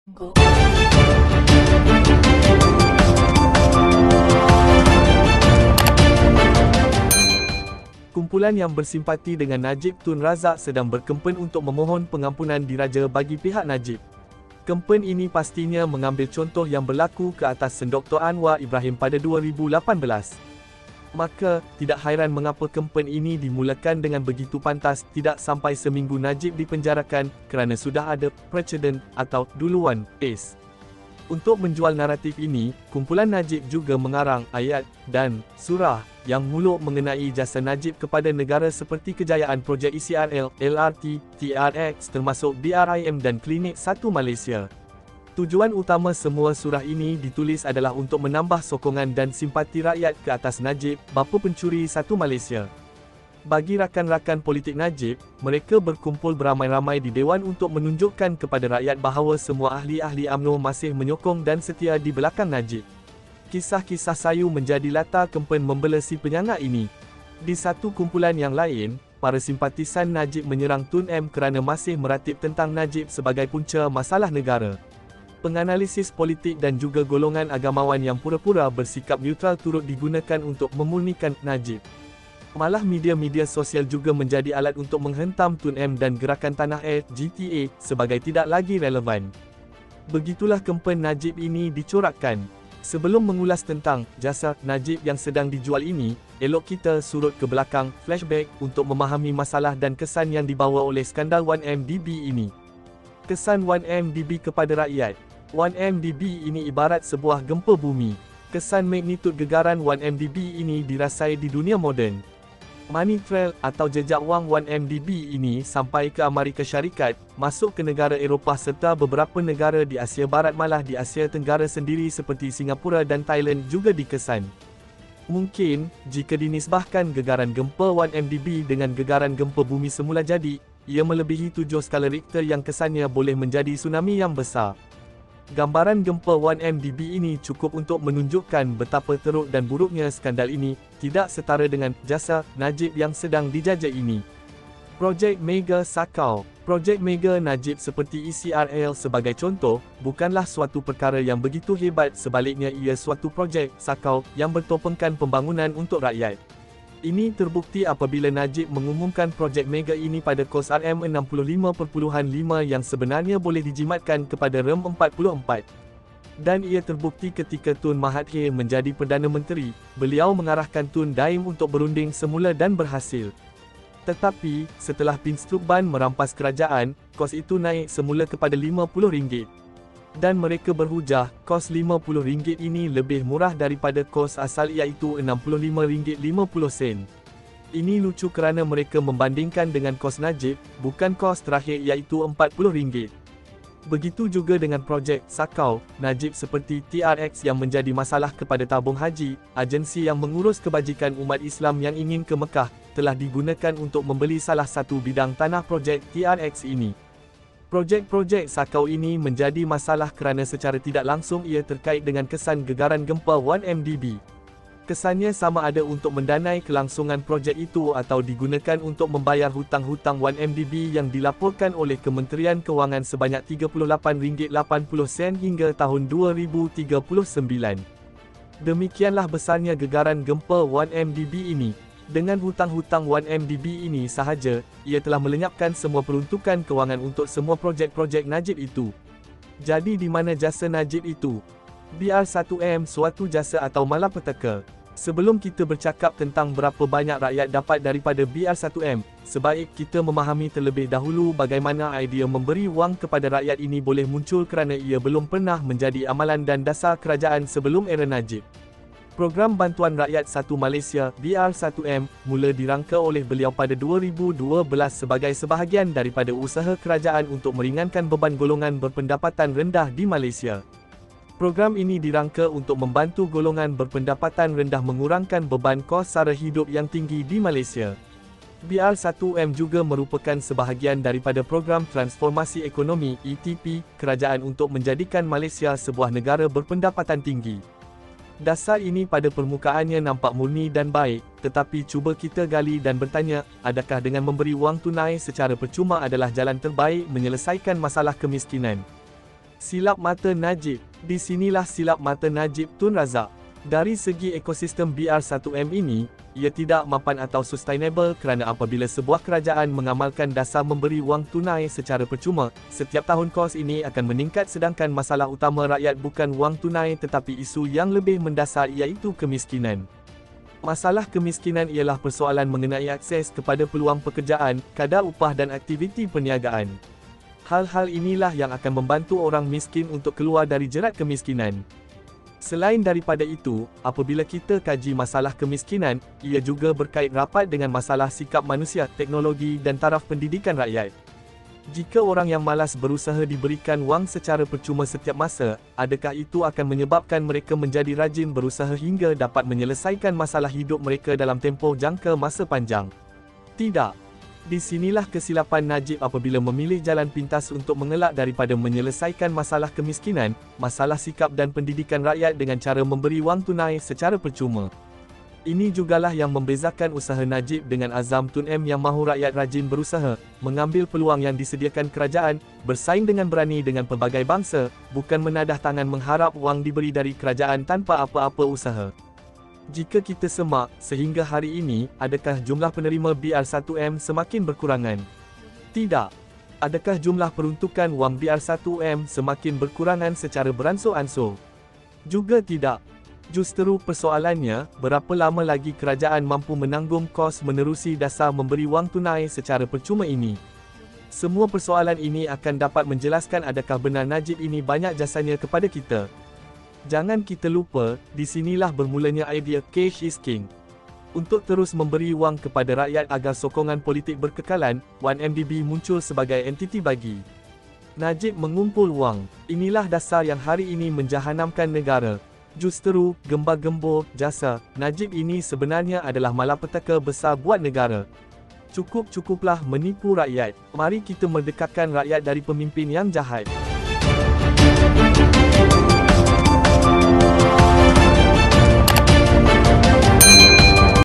Go. Kumpulan yang bersimpati dengan Najib Tun Razak sedang berkempen untuk memohon pengampunan diraja bagi pihak Najib. Kempen ini pastinya mengambil contoh yang berlaku ke atas Dr. Anwar Ibrahim pada 2018. Maka, tidak hairan mengapa kempen ini dimulakan dengan begitu pantas tidak sampai seminggu Najib dipenjarakan kerana sudah ada presiden atau duluan kes. Untuk menjual naratif ini, kumpulan Najib juga mengarang ayat dan surah yang muluk mengenai jasa Najib kepada negara seperti kejayaan projek ECRL, LRT, TRX termasuk BRIM dan Klinik 1 Malaysia. Tujuan utama semua surah ini ditulis adalah untuk menambah sokongan dan simpati rakyat ke atas Najib, bapa pencuri 1 Malaysia. Bagi rakan-rakan politik Najib, mereka berkumpul beramai-ramai di Dewan untuk menunjukkan kepada rakyat bahawa semua ahli-ahli UMNO masih menyokong dan setia di belakang Najib. Kisah-kisah sayu menjadi latar kempen membela si penyangga ini. Di satu kumpulan yang lain, para simpatisan Najib menyerang Tun M kerana masih meratip tentang Najib sebagai punca masalah negara. Penganalisis politik dan juga golongan agamawan yang pura-pura bersikap neutral turut digunakan untuk memurnikan Najib. Malah media-media sosial juga menjadi alat untuk menghentam Tun M dan Gerakan Tanah Air (GTA) sebagai tidak lagi relevan. Begitulah kempen Najib ini dicorakkan. Sebelum mengulas tentang jasa Najib yang sedang dijual ini, elok kita surut ke belakang, flashback, untuk memahami masalah dan kesan yang dibawa oleh skandal 1MDB ini. Kesan 1MDB kepada rakyat. 1MDB ini ibarat sebuah gempa bumi. Kesan magnitud gegaran 1MDB ini dirasai di dunia moden. Money trail atau jejak wang 1MDB ini sampai ke Amerika Syarikat, masuk ke negara Eropah serta beberapa negara di Asia Barat, malah di Asia Tenggara sendiri seperti Singapura dan Thailand juga dikesan. Mungkin, jika dinisbahkan gegaran gempa 1MDB dengan gegaran gempa bumi semula jadi, ia melebihi 7 skala Richter yang kesannya boleh menjadi tsunami yang besar. Gambaran gempa 1MDB ini cukup untuk menunjukkan betapa teruk dan buruknya skandal ini, tidak setara dengan jasa Najib yang sedang dijajah ini. Projek Mega Sakau. Projek Mega Najib seperti ECRL sebagai contoh, bukanlah suatu perkara yang begitu hebat, sebaliknya ia suatu projek Sakau yang bertopengkan pembangunan untuk rakyat. Ini terbukti apabila Najib mengumumkan projek Mega ini pada kos RM65.5 yang sebenarnya boleh dijimatkan kepada RM44. Dan ia terbukti ketika Tun Mahathir menjadi Perdana Menteri, beliau mengarahkan Tun Daim untuk berunding semula dan berhasil. Tetapi, setelah Bin Strukban merampas kerajaan, kos itu naik semula kepada RM50. Dan mereka berhujah, kos RM50 ini lebih murah daripada kos asal iaitu RM65.50. Ini lucu kerana mereka membandingkan dengan kos Najib, bukan kos terakhir iaitu RM40. Begitu juga dengan projek Sakau, Najib seperti TRX yang menjadi masalah kepada tabung haji, agensi yang mengurus kebajikan umat Islam yang ingin ke Mekah, telah digunakan untuk membeli salah satu bidang tanah projek TRX ini. Projek-projek Sakau ini menjadi masalah kerana secara tidak langsung ia terkait dengan kesan gegaran gempa 1MDB. Kesannya sama ada untuk mendanai kelangsungan projek itu atau digunakan untuk membayar hutang-hutang 1MDB yang dilaporkan oleh Kementerian Kewangan sebanyak RM38.80 hingga tahun 2039. Demikianlah besarnya gegaran gempa 1MDB ini. Dengan hutang-hutang 1MDB ini sahaja, ia telah melenyapkan semua peruntukan kewangan untuk semua projek-projek Najib itu. Jadi di mana jasa Najib itu? BR1M suatu jasa atau malapetaka? Sebelum kita bercakap tentang berapa banyak rakyat dapat daripada BR1M, sebaik kita memahami terlebih dahulu bagaimana idea memberi wang kepada rakyat ini boleh muncul kerana ia belum pernah menjadi amalan dan dasar kerajaan sebelum era Najib. Program Bantuan Rakyat 1 Malaysia (BR1M) mula dirangka oleh beliau pada 2012 sebagai sebahagian daripada usaha kerajaan untuk meringankan beban golongan berpendapatan rendah di Malaysia. Program ini dirangka untuk membantu golongan berpendapatan rendah mengurangkan beban kos sara hidup yang tinggi di Malaysia. BR1M juga merupakan sebahagian daripada program Transformasi Ekonomi (ETP) kerajaan untuk menjadikan Malaysia sebuah negara berpendapatan tinggi. Dasar ini pada permukaannya nampak murni dan baik, tetapi cuba kita gali dan bertanya, adakah dengan memberi wang tunai secara percuma adalah jalan terbaik menyelesaikan masalah kemiskinan? Silap mata Najib. Di sinilah silap mata Najib Tun Razak. Dari segi ekosistem BR1M ini, ia tidak mapan atau sustainable kerana apabila sebuah kerajaan mengamalkan dasar memberi wang tunai secara percuma, setiap tahun kos ini akan meningkat sedangkan masalah utama rakyat bukan wang tunai tetapi isu yang lebih mendasar iaitu kemiskinan. Masalah kemiskinan ialah persoalan mengenai akses kepada peluang pekerjaan, kadar upah dan aktiviti perniagaan. Hal-hal inilah yang akan membantu orang miskin untuk keluar dari jerat kemiskinan. Selain daripada itu, apabila kita kaji masalah kemiskinan, ia juga berkait rapat dengan masalah sikap manusia, teknologi dan taraf pendidikan rakyat. Jika orang yang malas berusaha diberikan wang secara percuma setiap masa, adakah itu akan menyebabkan mereka menjadi rajin berusaha hingga dapat menyelesaikan masalah hidup mereka dalam tempoh jangka masa panjang? Tidak. Di sinilah kesilapan Najib apabila memilih jalan pintas untuk mengelak daripada menyelesaikan masalah kemiskinan, masalah sikap dan pendidikan rakyat dengan cara memberi wang tunai secara percuma. Ini jugalah yang membezakan usaha Najib dengan azam Tun M yang mahu rakyat rajin berusaha, mengambil peluang yang disediakan kerajaan, bersaing dengan berani dengan pelbagai bangsa, bukan menadah tangan mengharap wang diberi dari kerajaan tanpa apa-apa usaha. Jika kita semak, sehingga hari ini, adakah jumlah penerima BR1M semakin berkurangan? Tidak. Adakah jumlah peruntukan wang BR1M semakin berkurangan secara beransur-ansur? Juga tidak. Justeru persoalannya, berapa lama lagi kerajaan mampu menanggung kos menerusi dasar memberi wang tunai secara percuma ini? Semua persoalan ini akan dapat menjelaskan adakah benar Najib ini banyak jasanya kepada kita. Jangan kita lupa, di sinilah bermulanya idea cash is king. Untuk terus memberi wang kepada rakyat agar sokongan politik berkekalan, 1MDB muncul sebagai entiti bagi Najib mengumpul wang. Inilah dasar yang hari ini menjahanamkan negara. Justeru, gembar-gembor, jasa, Najib ini sebenarnya adalah malapetaka besar buat negara. Cukup-cukuplah menipu rakyat. Mari kita merdekakan rakyat dari pemimpin yang jahat.